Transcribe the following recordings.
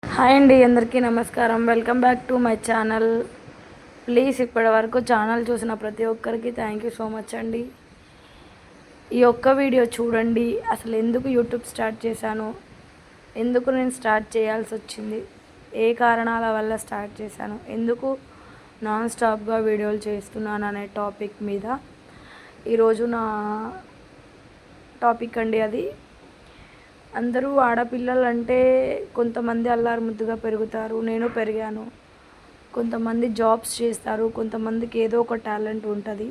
Hi అండి, అందరికీ నమస్కారం. Welcome back to my channel. Please ఇప్పటి వరకు ఛానల్ చూసిన ప్రతి ఒక్కరికి థ్యాంక్ యూ సో మచ్ అండి. ఈ ఒక్క వీడియో చూడండి. అసలు ఎందుకు యూట్యూబ్ స్టార్ట్ చేశాను, ఎందుకు నేను స్టార్ట్ చేయాల్సి వచ్చింది, ఏ కారణాల వల్ల స్టార్ట్ చేశాను, ఎందుకు నాన్ స్టాప్గా వీడియోలు చేస్తున్నాను అనే టాపిక్ మీద ఈరోజు నా టాపిక్ అండి. అది అందరూ ఆడపిల్లలు అంటే కొంతమంది అల్లారు ముద్దుగా పెరుగుతారు, నేను పెరిగాను. కొంతమంది జాబ్స్ చేస్తారు, కొంతమందికి ఏదో ఒక టాలెంట్ ఉంటుంది.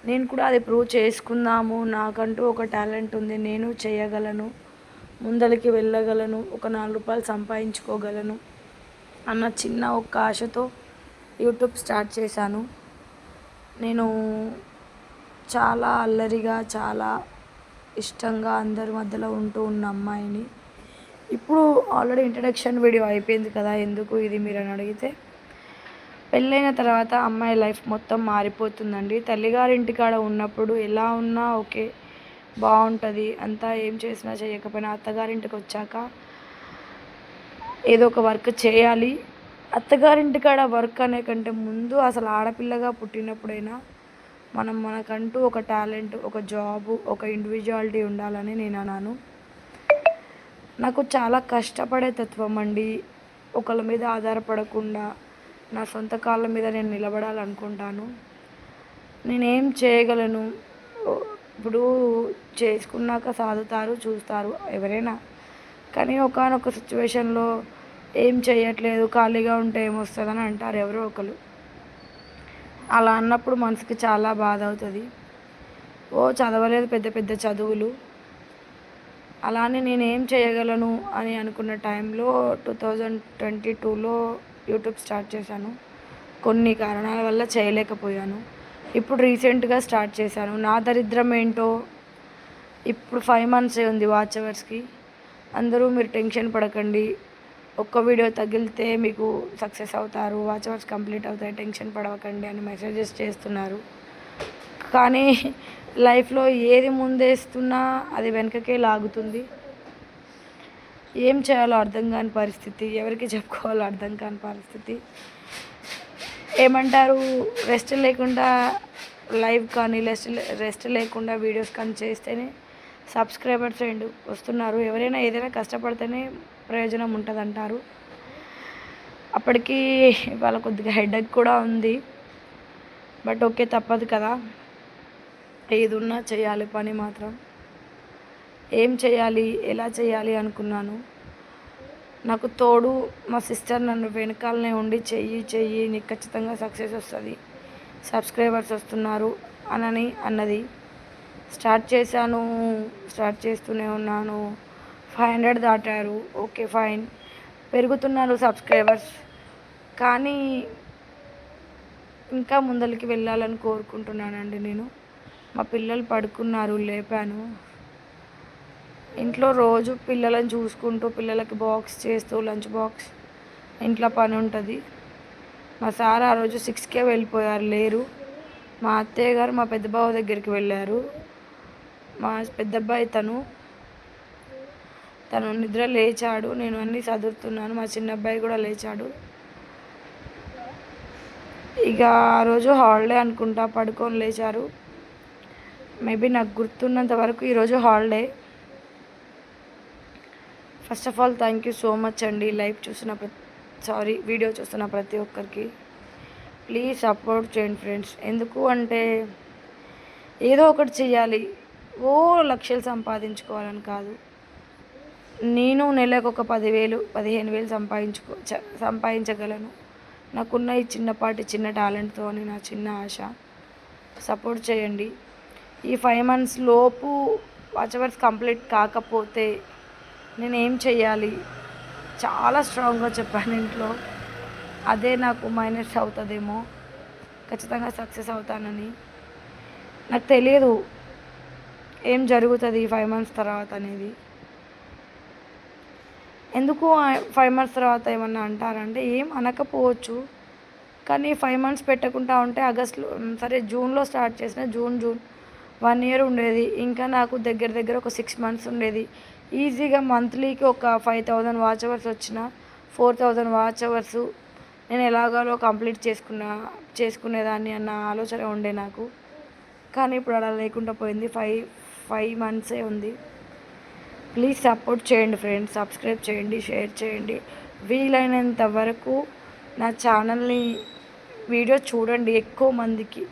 నేను కూడా అది ప్రూవ్ చేసుకుందాము, నాకంటూ ఒక టాలెంట్ ఉంది, నేను చేయగలను, ముందరికి వెళ్ళగలను, ఒక 4 రూపాయలు సంపాదించుకోగలను అన్న చిన్న ఒక ఆశతో యూట్యూబ్ స్టార్ట్ చేశాను. నేను చాలా అల్లరిగా, చాలా ఇష్టంగా అందరి మధ్యలో ఉంటూ ఉన్న అమ్మాయిని. ఇప్పుడు ఆల్రెడీ ఇంట్రడక్షన్ వీడియో అయిపోయింది కదా, ఎందుకు ఇది మీరు అని అడిగితే, పెళ్ళైన తర్వాత అమ్మాయి లైఫ్ మొత్తం మారిపోతుందండి. తల్లిగారింటికాడ ఉన్నప్పుడు ఎలా ఉన్నా ఓకే, బాగుంటుంది, అంతా ఏం చేసినా చేయకపోయినా అత్తగారింటికి వచ్చాక ఏదో ఒక వర్క్ చేయాలి. అత్తగారింటికాడ వర్క్ అనే కంటే ముందు అసలు ఆడపిల్లగా పుట్టినప్పుడైనా మనకంటూ ఒక టాలెంట్, ఒక జాబు, ఒక ఇండివిజువాలిటీ ఉండాలని నేను అన్నాను. నాకు చాలా కష్టపడే తత్వం అండి. ఒకళ్ళ మీద ఆధారపడకుండా నా సొంత కాళ్ళ మీద నేను నిలబడాలనుకుంటాను. నేనేం చేయగలను, ఇప్పుడు చేసుకున్నాక సాదుతారు, చూస్తారు ఎవరైనా. కానీ ఒకానొక సిచ్యువేషన్లో ఏం చేయట్లేదు, ఖాళీగా ఉంటే ఏమొస్తుందని అంటారు ఎవరో ఒకరు. అలా అన్నప్పుడు మనసుకి చాలా బాధ అవుతుంది. చదవలేదు పెద్ద పెద్ద చదువులు, అలానే నేనేం చేయగలను అని అనుకున్న టైంలో 2022లో యూట్యూబ్ స్టార్ట్ చేశాను. కొన్ని కారణాల వల్ల చేయలేకపోయాను. ఇప్పుడు రీసెంట్గా స్టార్ట్ చేశాను. నా దరిద్రం ఏంటో, ఇప్పుడు 5 months ఉంది వాచ్ అవర్స్కి. అందరూ మీరు టెన్షన్ పడకండి, ఒక్క వీడియో తగిలితే మీకు సక్సెస్ అవుతారు, వాచ్ అవర్స్ కంప్లీట్ అవుతాయి, టెన్షన్ పడవకండి అని మెసేజెస్ చేస్తున్నారు. కానీ లైఫ్లో ఏది ముందేస్తున్నా అది వెనకకే లాగుతుంది. ఏం చేయాలో అర్థం కాని పరిస్థితి, ఎవరికి చెప్పుకోవాలో అర్థం కాని పరిస్థితి. ఏమంటారు, రెస్ట్ లేకుండా లైవ్ కానీ రెస్ట్ లేకుండా వీడియోస్ కానీ చేస్తేనే సబ్స్క్రైబర్స్ వస్తున్నారు. ఎవరైనా ఏదైనా కష్టపడితేనే ప్రయోజనం ఉంటుంది అంటారు. అప్పటికి వాళ్ళ కొద్దిగా హెడేక్ కూడా ఉంది. బట్ ఓకే, తప్పదు కదా, ఏది ఉన్నా చేయాలి పని మాత్రం. ఏం చేయాలి, ఎలా చేయాలి అనుకున్నాను. నాకు తోడు మా సిస్టర్ నన్ను వెనకాలనే ఉండి చెయ్యి నీకు ఖచ్చితంగా సక్సెస్ వస్తుంది, సబ్స్క్రైబర్స్ వస్తున్నారు అన్నది. స్టార్ట్ చేశాను, స్టార్ట్ చేస్తూనే ఉన్నాను. 500 దాటారు, ఓకే ఫైన్, పెరుగుతున్నారు సబ్స్క్రైబర్స్. కానీ ఇంకా ముందరికి వెళ్ళాలని కోరుకుంటున్నానండి నేను. మా పిల్లలు పడుకున్నారు, లేపాను. ఇంట్లో రోజు పిల్లలను చూసుకుంటూ, పిల్లలకి బాక్స్ చేస్తూ, లంచ్ బాక్స్, ఇంట్లో పని ఉంటుంది. మా సార్ ఆ రోజు 6కే వెళ్ళిపోయారు, లేరు. మా అత్తయ్య గారు మా పెద్ద బావ దగ్గరికి వెళ్ళారు. మా పెద్దబ్బాయి తను నిద్ర లేచాడు, నేను అన్నీ చదువుతున్నాను. మా చిన్న అబ్బాయి కూడా లేచాడు. ఇక ఆ రోజు హాలిడే అనుకుంటా, పడుకొని లేచారు. మేబీ నాకు గుర్తున్నంత వరకు ఈరోజు holiday. First of all thank you so much అండి, వీడియో చూస్తున్న ప్రతి ఒక్కరికి. ప్లీజ్ సపోర్ట్ చేయండి ఫ్రెండ్స్. ఎందుకు అంటే ఏదో ఒకటి చెయ్యాలి, లక్షలు సంపాదించుకోవాలని కాదు. నేను నెలకు ఒక 10,000 15,000 సంపాదించగలను. నాకున్న ఈ చిన్న టాలెంట్తో అని నా చిన్న ఆశ. సపోర్ట్ చేయండి. ఈ 5 months లోపు వాచ్ అవర్స్ కంప్లీట్ కాకపోతే నేనేం చెయ్యాలి, చాలా స్ట్రాంగ్గా చెప్పాను ఇంట్లో. అదే నాకు మైనస్ అవుతుందేమో, ఖచ్చితంగా సక్సెస్ అవుతానని. నాకు తెలియదు ఏం జరుగుతుంది 5 months తర్వాత అనేది. ఎందుకు 5 months తర్వాత ఏమన్నా అంటారంటే ఏం అనకపోవచ్చు. కానీ 5 months పెట్టకుండా ఉంటే ఆగస్టులో, సరే జూన్లో స్టార్ట్ చేసిన, జూన్ 1 year ఉండేది. ఇంకా నాకు దగ్గర ఒక 6 months ఉండేది. ఈజీగా మంత్లీకి ఒక 5,000 వాచ్ అవర్స్ వచ్చిన 4000 వాచ్ అవర్స్ నేను ఎలాగోలో కంప్లీట్ చేసుకునేదాన్ని అన్న ఆలోచన ఉండే నాకు. కానీ ఇప్పుడు అలా లేకుండా పోయింది. 5 మంత్సే ఉంది. ప్లీజ్ సపోర్ట్ చేయండి ఫ్రెండ్స్, సబ్స్క్రైబ్ చేయండి, షేర్ చేయండి. వీలైనంత వరకు నా ఛానల్ని వీడియో చూడండి, ఎక్కువ మందికి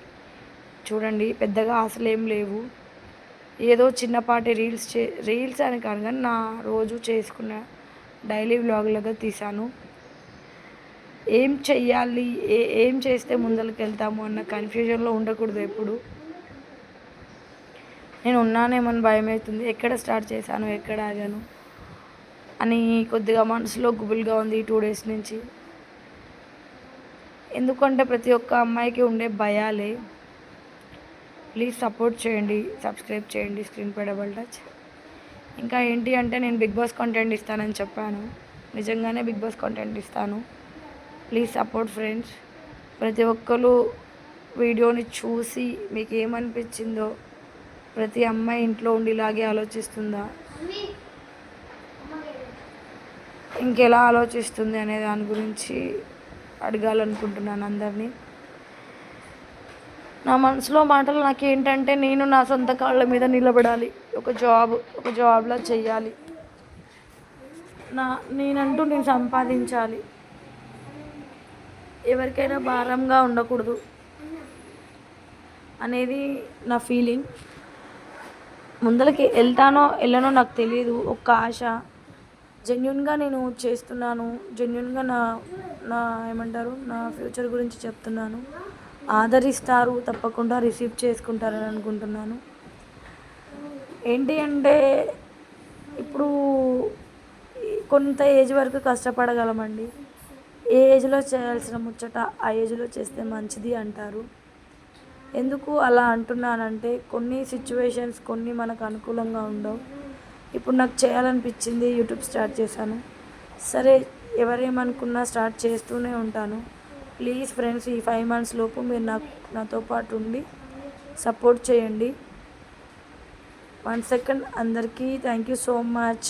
చూడండి. పెద్దగా ఆశలు ఏం లేవు, ఏదో చిన్నపాటి రీల్స్ అని కాదు కానీ నా రోజు చేసుకున్న డైలీ వ్లాగ్లుగా తీశాను. ఏం చెయ్యాలి, ఏం చేస్తే ముందరికి వెళ్తాము అన్న కన్ఫ్యూజన్లో ఉండకూడదు ఎప్పుడు. నేను ఉన్నానేమని భయం అవుతుంది, ఎక్కడ స్టార్ట్ చేశాను, ఎక్కడ ఆగాను అని కొద్దిగా మనసులో గుబులుగా ఉంది 2 డేస్ నుంచి. ఎందుకంటే ప్రతి ఒక్క అమ్మాయికి ఉండే భయాలే. ప్లీజ్ సపోర్ట్ చేయండి, సబ్స్క్రైబ్ చేయండి, స్క్రీన్ పై డబల్ టచ్. ఇంకా ఏంటి అంటే నేను బిగ్ బాస్ కంటెంట్ ఇస్తానని చెప్పాను, నిజంగానే బిగ్ బాస్ కంటెంట్ ఇస్తాను. Please support friends. ప్రతి ఒక్కరు వీడియోని చూసి మీకు ఏమనిపించిందో, ప్రతి అమ్మాయి ఇంట్లో ఉండి ఇలాగే ఆలోచిస్తుందా, ఇంకెలా ఆలోచిస్తుంది అనే దాని గురించి అడగాలనుకుంటున్నాను అందరినీ. నా మనసులో మాటలు నాకేంటంటే, నేను నా సొంత కాళ్ళ మీద నిలబడాలి, ఒక జాబ్లా చెయ్యాలి, నేనంటూ నేను సంపాదించాలి, ఎవరికైనా భారంగా ఉండకూడదు అనేది నా ఫీలింగ్. ముందరికి వెళ్తానో వెళ్ళనో నాకు తెలియదు, ఒక ఆశ. జెన్యున్గా నేను చేస్తున్నాను, జెన్యున్గా నా ఏమంటారు నా ఫ్యూచర్ గురించి చెప్తున్నాను. ఆదరిస్తారు, తప్పకుండా రిసీవ్ చేసుకుంటారని అనుకుంటున్నాను. ఏంటి అంటే ఇప్పుడు కొంత ఏజ్ వరకు కష్టపడగలమండి. ఏ ఏజ్లో చేయాల్సిన ముచ్చట ఆ ఏజ్లో చేస్తే మంచిది అంటారు. ఎందుకు అలా అంటున్నానంటే, కొన్ని సిచ్యువేషన్స్ కొన్ని మనకు అనుకూలంగా ఉండవు. ఇప్పుడు నాకు చేయాలనిపించింది, యూట్యూబ్ స్టార్ట్ చేశాను. సరే, ఎవరేమనుకున్నా స్టార్ట్ చేస్తూనే ఉంటాను. ప్లీజ్ ఫ్రెండ్స్, ఈ 5 months లోపు మీరు నాతో పాటు ఉండి సపోర్ట్ చేయండి. 1 second అందరికీ థ్యాంక్ యూ సో మచ్.